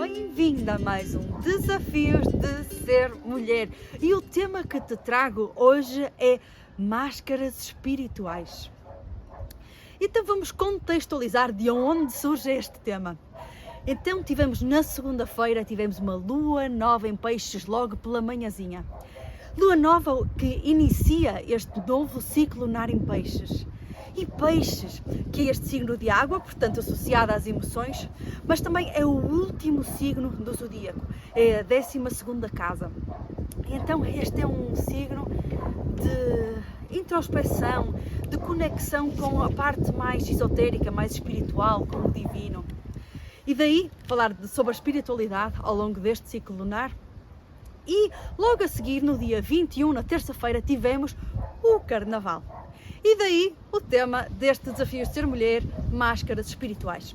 bem-vinda a mais um Desafios de Ser Mulher. E o tema que te trago hoje é máscaras espirituais. Então vamos contextualizar de onde surge este tema. Então tivemos na segunda-feira, uma lua nova em Peixes logo pela manhãzinha. Lua nova que inicia este novo ciclo lunar em Peixes. E Peixes, que é este signo de água, portanto associado às emoções, mas também é o último signo do zodíaco, é a 12ª casa. Então este é um signo de introspeção, de conexão com a parte mais esotérica, mais espiritual, com o divino. E daí falar sobre a espiritualidade ao longo deste ciclo lunar. E logo a seguir, no dia 21, na terça-feira, tivemos o Carnaval. E daí o tema deste Desafio de Ser Mulher, máscaras espirituais.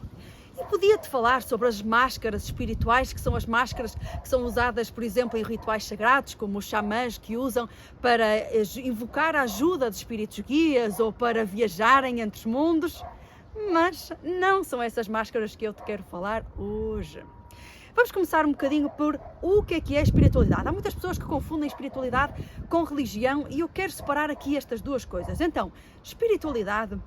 E podia-te falar sobre as máscaras espirituais, que são as máscaras que são usadas, por exemplo, em rituais sagrados, como os xamãs que usam para invocar a ajuda de espíritos guias ou para viajarem entre os mundos. Mas não são essas máscaras que eu te quero falar hoje. Vamos começar um bocadinho por o que é a espiritualidade. Há muitas pessoas que confundem espiritualidade com religião e eu quero separar aqui estas duas coisas. Então, espiritualidade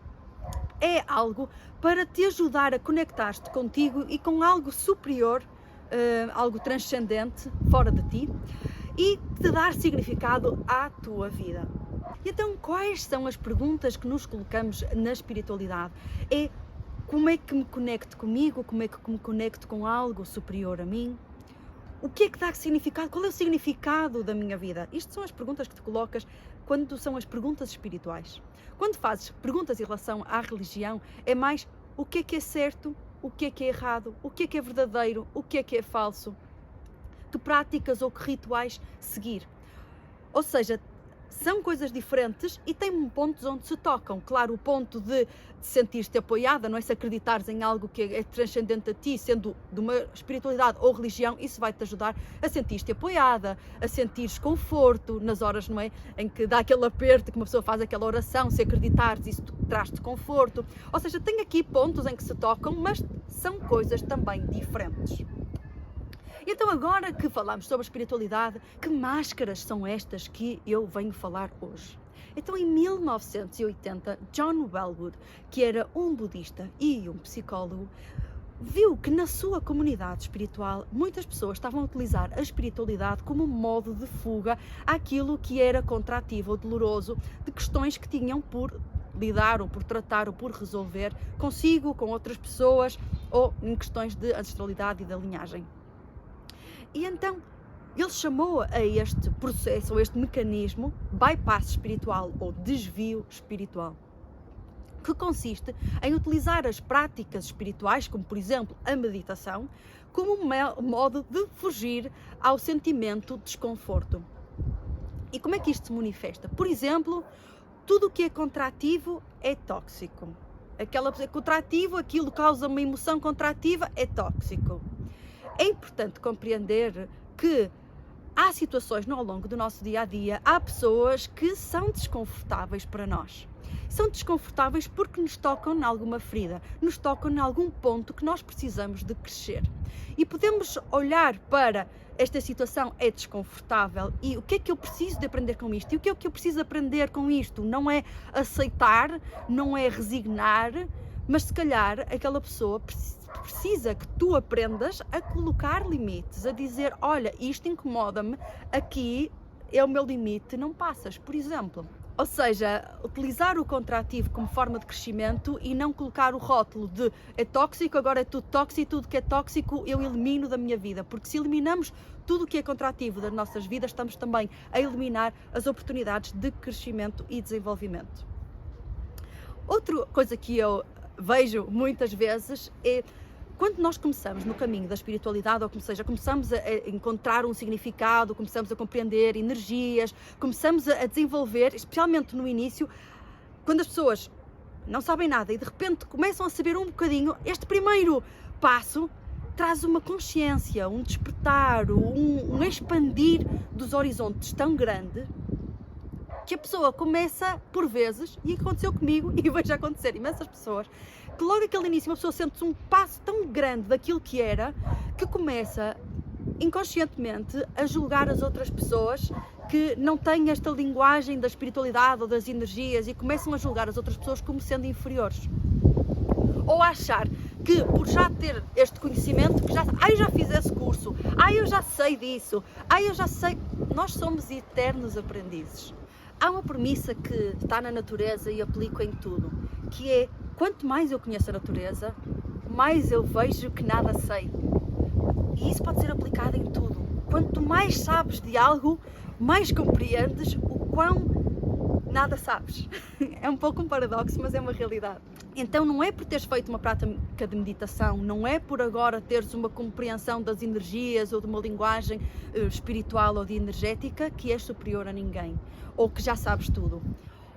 é algo para te ajudar a conectar-te contigo e com algo superior, algo transcendente, fora de ti, e te dar significado à tua vida. Então, quais são as perguntas que nos colocamos na espiritualidade? É como é que me conecto comigo? Como é que me conecto com algo superior a mim? O que é que dá significado? Qual é o significado da minha vida? Isto são as perguntas que te colocas quando são as perguntas espirituais. Quando fazes perguntas em relação à religião, é mais o que é certo, o que é errado, o que é verdadeiro, o que é falso. Que práticas ou que rituais seguir. Ou seja, são coisas diferentes e têm pontos onde se tocam. Claro, o ponto de sentir-te apoiada, não é? Se acreditares em algo que é transcendente a ti, sendo de uma espiritualidade ou religião, isso vai-te ajudar a sentir-te apoiada, a sentires conforto nas horas, não é? Em que dá aquele aperto, que uma pessoa faz aquela oração, se acreditares, isso traz-te conforto. Ou seja, tem aqui pontos em que se tocam, mas são coisas também diferentes. Então agora que falamos sobre a espiritualidade, que máscaras são estas que eu venho falar hoje? Então em 1980, John Welwood, que era um budista e um psicólogo, viu que na sua comunidade espiritual muitas pessoas estavam a utilizar a espiritualidade como um modo de fuga àquilo que era contrativo ou doloroso, de questões que tinham por lidar ou por tratar ou por resolver consigo, com outras pessoas ou em questões de ancestralidade e da linhagem. E então ele chamou a este processo, ou este mecanismo, bypass espiritual ou desvio espiritual, que consiste em utilizar as práticas espirituais, como por exemplo a meditação, como um modo de fugir ao sentimento de desconforto. E como é que isto se manifesta? Por exemplo, tudo o que é contrativo é tóxico. Contrativo, aquilo causa uma emoção contrativa, é tóxico. É importante compreender que há situações ao longo do nosso dia-a-dia, há pessoas que são desconfortáveis para nós. São desconfortáveis porque nos tocam em alguma ferida, nos tocam em algum ponto que nós precisamos de crescer. E podemos olhar para esta situação é desconfortável e o que é que eu preciso de aprender com isto? E o que é que eu preciso aprender com isto? Não é aceitar, não é resignar, mas se calhar aquela pessoa precisa que tu aprendas a colocar limites, a dizer, olha, isto incomoda-me, aqui é o meu limite, não passas, por exemplo. Ou seja, utilizar o contrativo como forma de crescimento e não colocar o rótulo de é tóxico, agora é tudo tóxico e tudo que é tóxico eu elimino da minha vida, porque se eliminamos tudo o que é contrativo das nossas vidas, estamos também a eliminar as oportunidades de crescimento e desenvolvimento. Outra coisa que eu vejo muitas vezes é quando nós começamos no caminho da espiritualidade, ou seja, começamos a encontrar um significado, começamos a compreender energias, começamos a desenvolver, especialmente no início, quando as pessoas não sabem nada e de repente começam a saber um bocadinho, este primeiro passo traz uma consciência, um despertar, um expandir dos horizontes tão grande que a pessoa começa, por vezes, e aconteceu comigo, e vejo acontecer imensas pessoas, que logo naquele início uma pessoa sente um passo tão grande daquilo que era, que começa inconscientemente a julgar as outras pessoas que não têm esta linguagem da espiritualidade ou das energias e começam a julgar as outras pessoas como sendo inferiores. Ou a achar que por já ter este conhecimento, que eu já fiz esse curso, eu já sei disso, eu já sei. Nós somos eternos aprendizes. Há uma premissa que está na natureza e aplico em tudo, que é, quanto mais eu conheço a natureza, mais eu vejo que nada sei. E isso pode ser aplicado em tudo. Quanto mais sabes de algo, mais compreendes o quão nada sabes. É um pouco um paradoxo, mas é uma realidade. Então não é por teres feito uma prática de meditação, não é por agora teres uma compreensão das energias ou de uma linguagem espiritual ou de energética que és superior a ninguém, ou que já sabes tudo.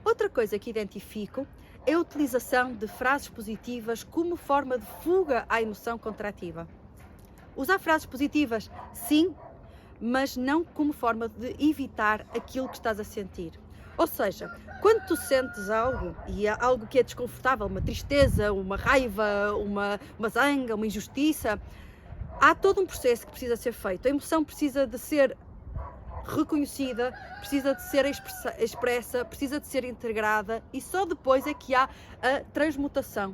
Outra coisa que identifico é a utilização de frases positivas como forma de fuga à emoção contrativa. Usar frases positivas, sim, mas não como forma de evitar aquilo que estás a sentir. Ou seja, quando tu sentes algo, e é algo que é desconfortável, uma tristeza, uma raiva, uma zanga, uma injustiça, há todo um processo que precisa ser feito. A emoção precisa de ser reconhecida, precisa de ser expressa, precisa de ser integrada e só depois é que há a transmutação.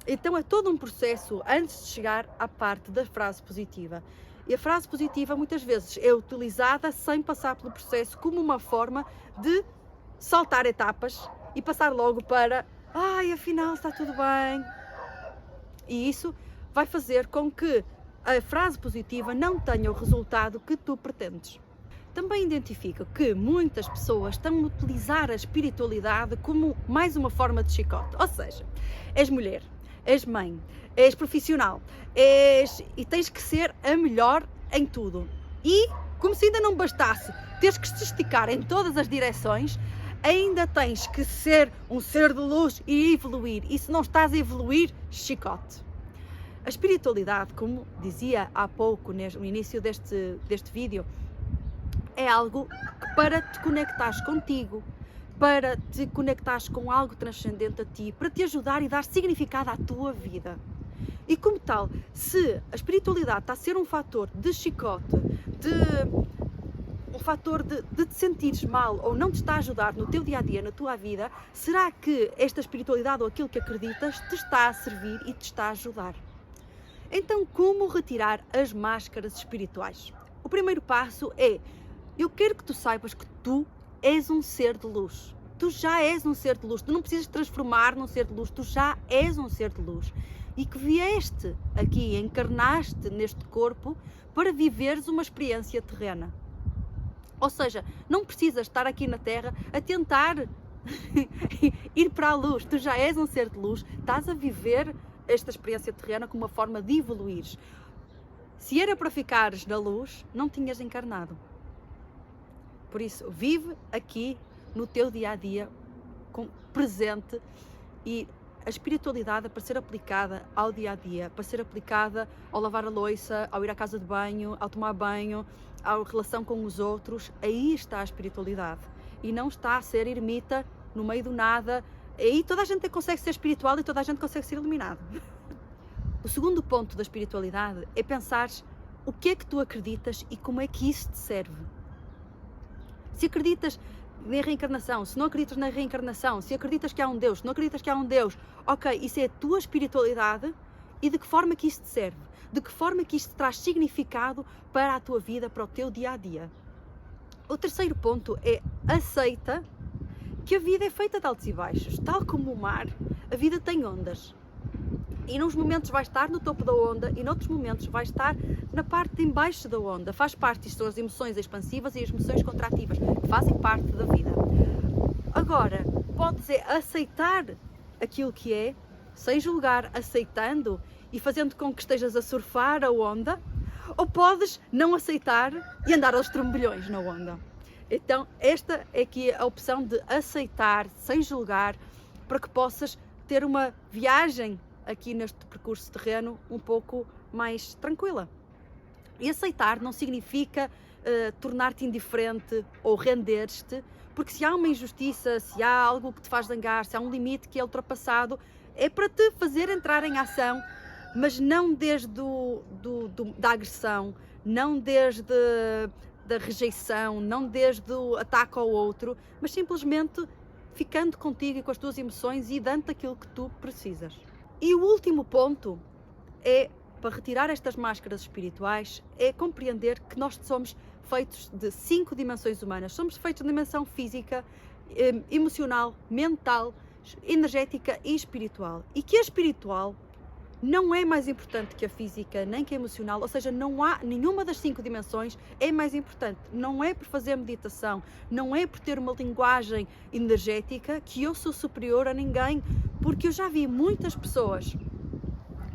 Então é todo um processo antes de chegar à parte da frase positiva. E a frase positiva muitas vezes é utilizada sem passar pelo processo como uma forma de saltar etapas e passar logo para afinal está tudo bem. E isso vai fazer com que a frase positiva não tenha o resultado que tu pretendes. Também identifico que muitas pessoas estão a utilizar a espiritualidade como mais uma forma de chicote. Ou seja, és mulher, és mãe, és profissional, e tens que ser a melhor em tudo. E, como se ainda não bastasse teres que se esticar em todas as direções, ainda tens que ser um ser de luz e evoluir. E se não estás a evoluir, chicote. A espiritualidade, como dizia há pouco, no início deste vídeo, é algo que para te conectares contigo, para te conectares com algo transcendente a ti, para te ajudar e dar significado à tua vida. E como tal, se a espiritualidade está a ser um fator de chicote, um fator de te sentires mal ou não te está a ajudar no teu dia-a-dia, na tua vida, será que esta espiritualidade ou aquilo que acreditas te está a servir e te está a ajudar? Então, como retirar as máscaras espirituais? O primeiro passo é: eu quero que tu saibas que tu és um ser de luz. Tu já és um ser de luz. Tu não precisas transformar num ser de luz. Tu já és um ser de luz. E que vieste aqui, encarnaste neste corpo para viveres uma experiência terrena. Ou seja, não precisas estar aqui na Terra a tentar ir para a luz. Tu já és um ser de luz. Estás a viver esta experiência terrena como uma forma de evoluires. Se era para ficares na luz, não tinhas encarnado. Por isso, vive aqui no teu dia-a-dia presente, e a espiritualidade é para ser aplicada ao dia-a-dia, para ser aplicada ao lavar a louça, ao ir à casa de banho, ao tomar banho, à relação com os outros. Aí está a espiritualidade. E não está a ser ermita no meio do nada. Aí toda a gente consegue ser espiritual e toda a gente consegue ser iluminado. O segundo ponto da espiritualidade é pensares o que é que tu acreditas e como é que isso te serve. Se acreditas na reencarnação, se não acreditas na reencarnação, se acreditas que há um Deus, se não acreditas que há um Deus, ok, isso é a tua espiritualidade, e de que forma que isso te serve? De que forma que isto te traz significado para a tua vida, para o teu dia-a-dia? O terceiro ponto é: aceita que a vida é feita de altos e baixos. Tal como o mar, a vida tem ondas. E nos momentos vai estar no topo da onda e noutros momentos vai estar na parte de embaixo da onda. Faz parte, isto são as emoções expansivas e as emoções contrativas, que fazem parte da vida. Agora, podes aceitar aquilo que é, sem julgar, aceitando e fazendo com que estejas a surfar a onda, ou podes não aceitar e andar aos trambolhões na onda. Então, esta é aqui a opção de aceitar, sem julgar, para que possas ter uma viagem aqui neste percurso terreno um pouco mais tranquila. E aceitar não significa tornar-te indiferente ou render-te, porque se há uma injustiça, se há algo que te faz zangar, se há um limite que é ultrapassado, é para te fazer entrar em ação mas não desde da agressão, não desde da rejeição, não desde o ataque ao outro, mas simplesmente ficando contigo e com as tuas emoções e dando aquilo que tu precisas. E o último ponto é, para retirar estas máscaras espirituais, é compreender que nós somos feitos de 5 dimensões humanas. Somos feitos de dimensão física, emocional, mental, energética e espiritual. E que a espiritual não é mais importante que a física, nem que a emocional, ou seja, não há nenhuma das 5 dimensões é mais importante. Não é por fazer meditação, não é por ter uma linguagem energética que eu sou superior a ninguém, porque eu já vi muitas pessoas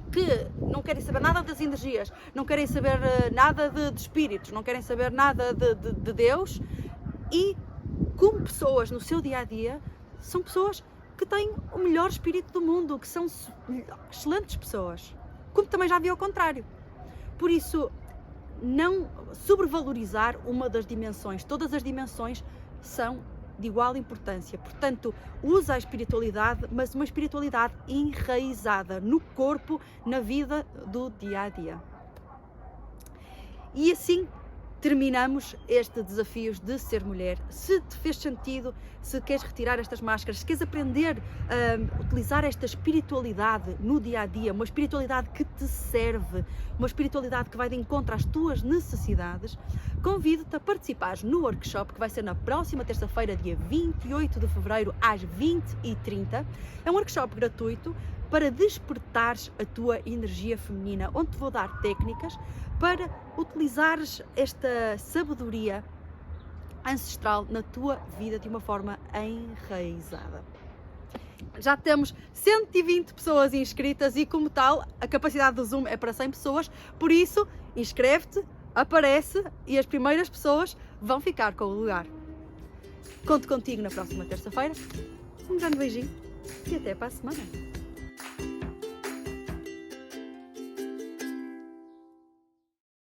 que não querem saber nada das energias, não querem saber nada de espíritos, não querem saber nada de Deus, e como pessoas no seu dia-a-dia, são pessoas que têm o melhor espírito do mundo, que são excelentes pessoas, como também já vi ao contrário. Por isso, não sobrevalorizar uma das dimensões, todas as dimensões são de igual importância. Portanto, usa a espiritualidade, mas uma espiritualidade enraizada no corpo, na vida do dia-a-dia. E assim terminamos este Desafios de Ser Mulher. Se te fez sentido, se queres retirar estas máscaras, se queres aprender a utilizar esta espiritualidade no dia-a-dia, uma espiritualidade que te serve, uma espiritualidade que vai de encontro às tuas necessidades, convido-te a participares no workshop que vai ser na próxima terça-feira, dia 28 de fevereiro, às 20h30. É um workshop gratuito para despertares a tua energia feminina, onde te vou dar técnicas para utilizares esta sabedoria ancestral na tua vida de uma forma enraizada. Já temos 120 pessoas inscritas e, como tal, a capacidade do Zoom é para 100 pessoas, por isso, inscreve-te, aparece e as primeiras pessoas vão ficar com o lugar. Conto contigo na próxima terça-feira. Um grande beijinho e até para a semana.